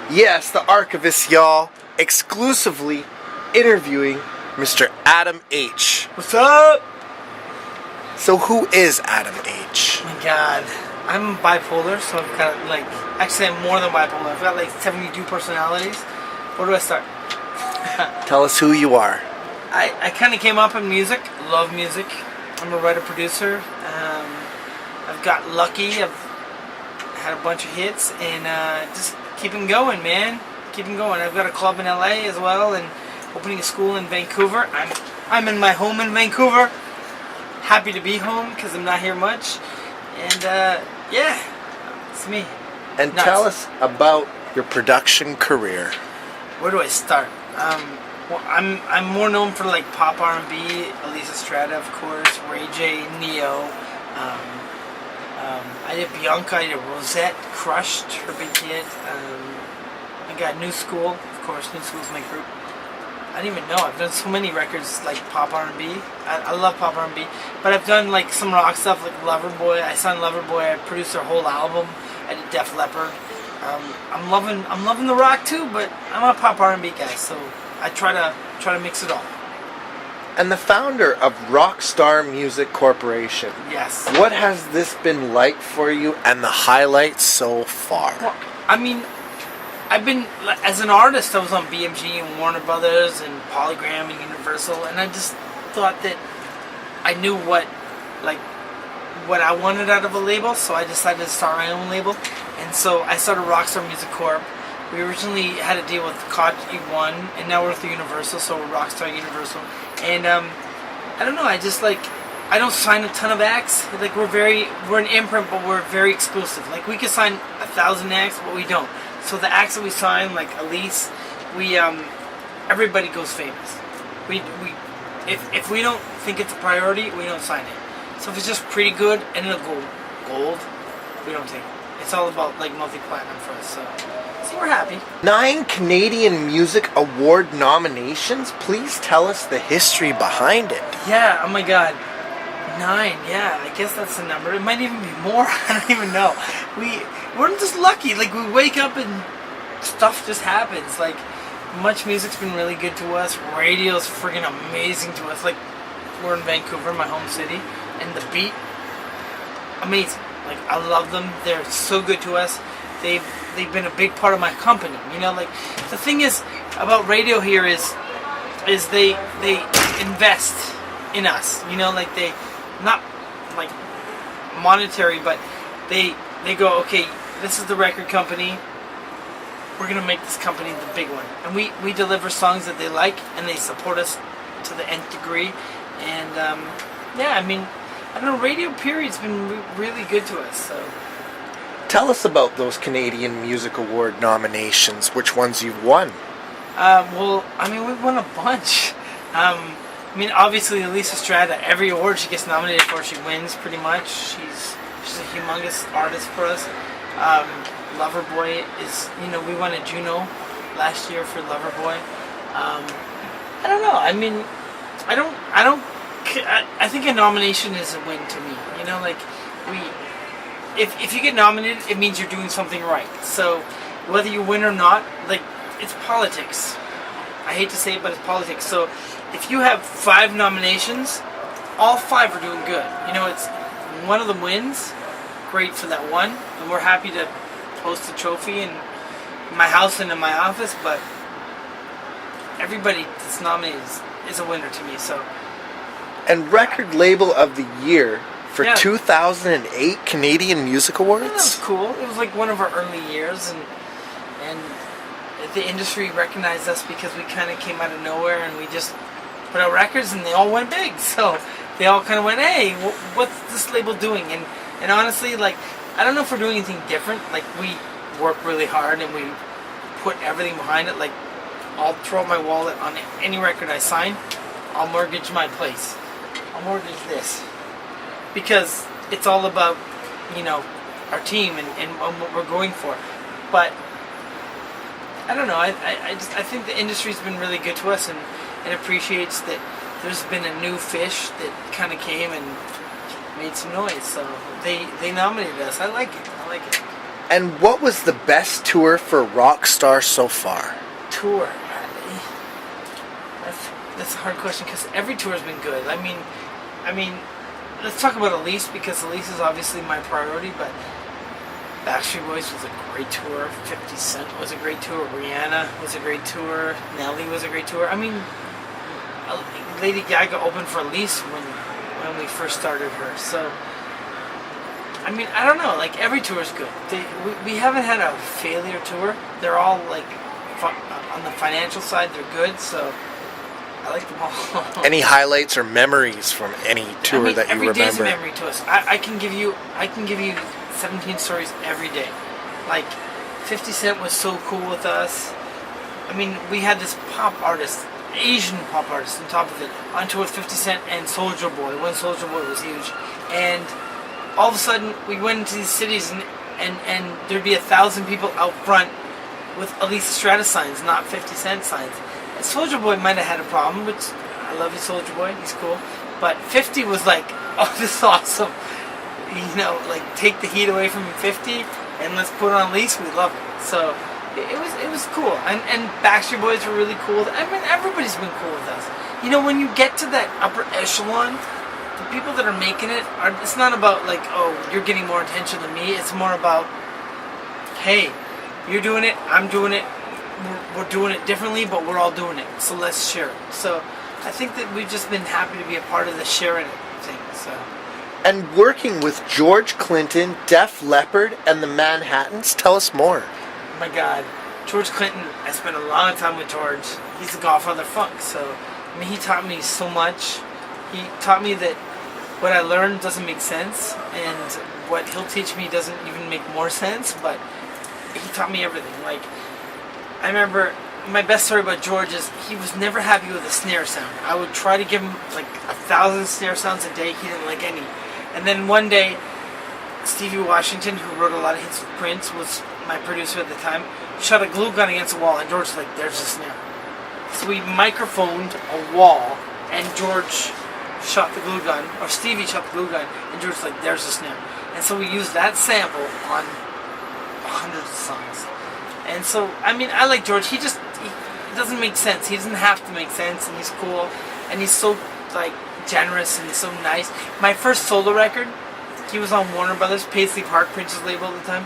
Yes, the Archivest, y'all, exclusively interviewing Mr. Adam H. What's up? So who is Adam H? Oh my god. I'm bipolar, so I've got actually I'm more than bipolar. I've got 72 personalities. Where do I start? Tell us who you are. I kind of came up in music, love music. I'm a writer-producer. I've got lucky. I've had a bunch of hits and just keeping going, man. Keeping going. I've got a club in LA as well and opening a school in Vancouver. I'm in my home in Vancouver. Happy to be home because I'm not here much. And yeah, it's me. And Nuts. Tell us about your production career. Where do I start? Well, I'm more known for pop R&B, Elisa Strata, of course, Ray J, Neo. I did Bianca, I did Rosette, Crushed, her big hit. I got New School, of course. New School's my group. I don't even know. I've done so many records like pop R&B. I love pop R&B, but I've done some rock stuff like Loverboy. I signed Loverboy. I produced their whole album. I did Def Leppard. I'm loving the rock too, but I'm a pop R&B guy, so I try to mix it all. And the founder of Rockstar Music Corporation. Yes. What has this been like for you and the highlights so far? Well, I mean, I've been, as an artist, I was on BMG and Warner Brothers and Polygram and Universal, and I just thought that I knew what I wanted out of a label, so I decided to start my own label. And so I started Rockstar Music Corp. We originally had a deal with Prodigy 1, and now we're with Universal, so we're Rockstar Universal. And I don't know, I don't sign a ton of acts. We're an imprint, but we're very exclusive. We could sign 1,000 acts, but we don't. So the acts that we sign, like Elise, everybody goes famous. If we don't think it's a priority, we don't sign it. So if it's just pretty good and it'll go gold, we don't take it. It's all about multi-platinum for us. So we're happy. 9 Canadian Music Award nominations. Please tell us the history behind it. Yeah. Oh my God. 9. Yeah. I guess that's the number. It might even be more. I don't even know. We're just lucky. We wake up and stuff just happens. Much music's been really good to us. Radio's friggin' amazing to us. We're in Vancouver, my home city, and the beat, amazing. I love them. They're so good to us. They've been a big part of my company. The thing is about radio here is they invest in us. They not monetary, but they go, okay, this is the record company. We're gonna make this company the big one, and we deliver songs that they like, and they support us to the nth degree. And yeah, I mean, I don't know, radio period's been really good to us. So tell us about those Canadian Music Award nominations. Which ones you've won? Well, I mean, we've won a bunch. I mean, obviously, Elisa Strata, every award she gets nominated for, she wins pretty much. She's a humongous artist for us. Loverboy is, we won a Juno last year for Loverboy. I don't know. I mean, I think a nomination is a win to me. If you get nominated, it means you're doing something right. So whether you win or not, it's politics. I hate to say it, but it's politics. So if you have 5 nominations, all 5 are doing good. It's one of them wins, great for that one, and we're happy to post the trophy in my house and in my office. But everybody that's nominated is a winner to me. So. And Record Label of the Year for 2008 Canadian Music Awards? Yeah, that was cool. It was one of our early years, and the industry recognized us because we kind of came out of nowhere, and we just put out records, and they all went big. So they all kind of went, hey, what's this label doing? And honestly, I don't know if we're doing anything different. We work really hard, and we put everything behind it. I'll throw my wallet on any record I sign. I'll mortgage my place. I'll mortgage this. Because it's all about, our team and what we're going for. But I don't know. I think the industry's been really good to us, and it appreciates that there's been a new fish that kind of came and made some noise. So they nominated us. I like it. And what was the best tour for Rockstar so far? Tour. That's a hard question because every tour has been good. I mean, let's talk about Elise because Elise is obviously my priority, but Backstreet Boys was a great tour. 50 Cent was a great tour. Rihanna was a great tour. Nelly was a great tour. I mean, Lady Gaga opened for Elise when we first started her. So, I mean, I don't know. Like, every tour is good. We haven't had a failure tour. They're all, like, on the financial side, they're good. So, I like them all. Any highlights or memories from any tour that you remember? Every day's a memory to us. I can give you 17 stories every day. Like, 50 Cent was so cool with us. I mean, we had this pop artist, Asian pop artist on top of it, on tour with 50 Cent and Soulja Boy, when Soulja Boy was huge. And all of a sudden, we went into these cities and there'd be 1,000 people out front with at least Strata signs, not 50 Cent signs. And Soulja Boy might have had a problem, which I love you, Soulja Boy, he's cool. But 50 was like, oh, this is awesome. You know, like, take the heat away from 50 and let's put on Elise, we love it. So it was cool. And Backstreet Boys were really cool. I mean, everybody's been cool with us. You know, when you get to that upper echelon, the people that are making it, it's not about like, oh, you're getting more attention than me. It's more about, hey, you're doing it, I'm doing it, we're doing it differently, but we're all doing it. So let's share it. So I think that we've just been happy to be a part of the sharing thing. So. And working with George Clinton, Def Leppard, and the Manhattans, tell us more. Oh my God, George Clinton, I spent a lot of time with George. He's the godfather of funk, so, I mean, he taught me so much. He taught me that what I learned doesn't make sense, and what he'll teach me doesn't even make more sense, but he taught me everything. Like, I remember, my best story about George is he was never happy with a snare sound. I would try to give him like 1,000 snare sounds a day, he didn't like any. And then one day, Stevie Washington, who wrote a lot of hits with Prince, was my producer at the time, shot a glue gun against a wall, and George was like, there's a snare. So we microphoned a wall, and George shot the glue gun, or Stevie shot the glue gun, and George was like, there's a snare. And so we used that sample on hundreds of songs. And so, I mean, I like George. He doesn't make sense. He doesn't have to make sense, and he's cool, and he's so, like, generous and so nice. My first solo record, he was on Warner Brothers, Paisley Park, Prince's label at the time,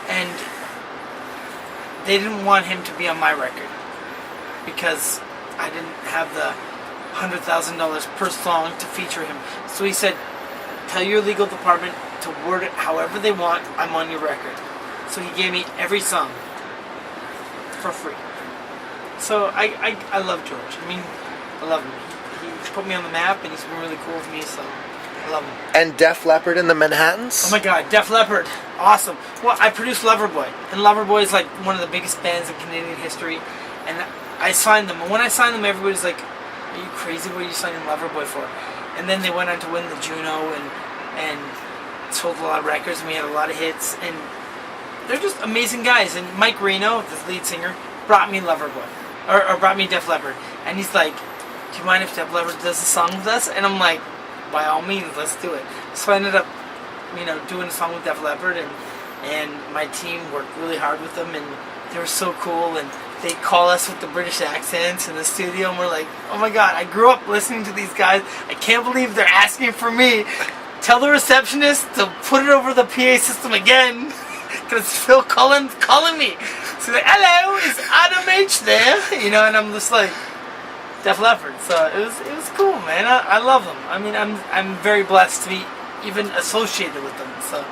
and they didn't want him to be on my record because I didn't have the $100,000 per song to feature him. So he said, tell your legal department to word it however they want, I'm on your record. So he gave me every song for free. So I love George. I mean, I love him. He put me on the map, and he's been really cool with me, so I love him. And Def Leppard and the Manhattans? Oh my God, Def Leppard, awesome. Well, I produced Loverboy, and Loverboy is like one of the biggest bands in Canadian history, and I signed them. And when I signed them, everybody's like, are you crazy? What are you signing Loverboy for? And then they went on to win the Juno and sold a lot of records, and we had a lot of hits, and they're just amazing guys. And Mike Reno, the lead singer, brought me Loverboy, or brought me Def Leppard, and he's like, do you mind if Def Leppard does a song with us? And I'm like, by all means, let's do it. So I ended up, doing a song with Def Leppard, and my team worked really hard with them, and they were so cool, and they call us with the British accents in the studio, and we're like, oh my God, I grew up listening to these guys. I can't believe they're asking for me. Tell the receptionist to put it over the PA system again, because it's Phil Collins calling me. So like, hello, is Adam H there? And I'm just like, Def Leppard. So it was cool, man. I love them. I mean, I'm very blessed to be even associated with them. So.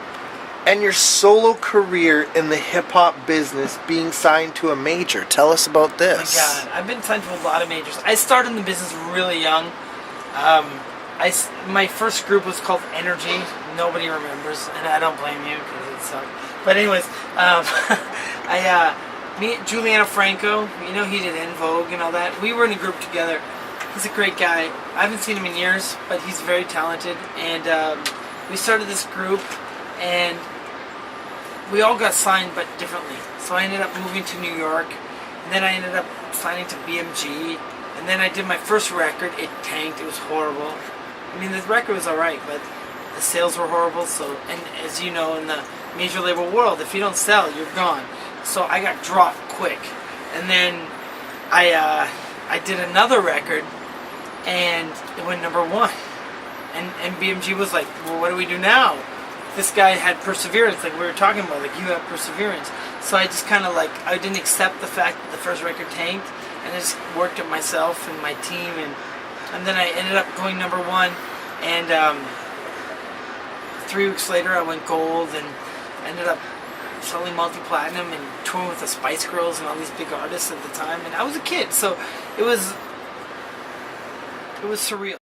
And your solo career in the hip-hop business, being signed to a major. Tell us about this. Oh my God, I've been signed to a lot of majors. I started in the business really young. My first group was called Energy. Nobody remembers, and I don't blame you because it sucked. But anyways, me, Juliana Franco, he did En Vogue and all that. We were in a group together. He's a great guy. I haven't seen him in years, but he's very talented. And we started this group, and we all got signed, but differently. So I ended up moving to New York, and then I ended up signing to BMG, and then I did my first record. It tanked. It was horrible. I mean, the record was alright, but the sales were horrible. So, and as you know, in the major label world. If you don't sell, you're gone. So I got dropped quick, and then I did another record, and it went #1. And BMG was like, well, what do we do now? This guy had perseverance, like we were talking about, like you have perseverance. So I just kind of like, I didn't accept the fact that the first record tanked, and I just worked it myself and my team, and then I ended up going #1, and 3 weeks later I went gold and ended up selling multi-platinum and touring with the Spice Girls and all these big artists at the time, and I was a kid, so it was surreal.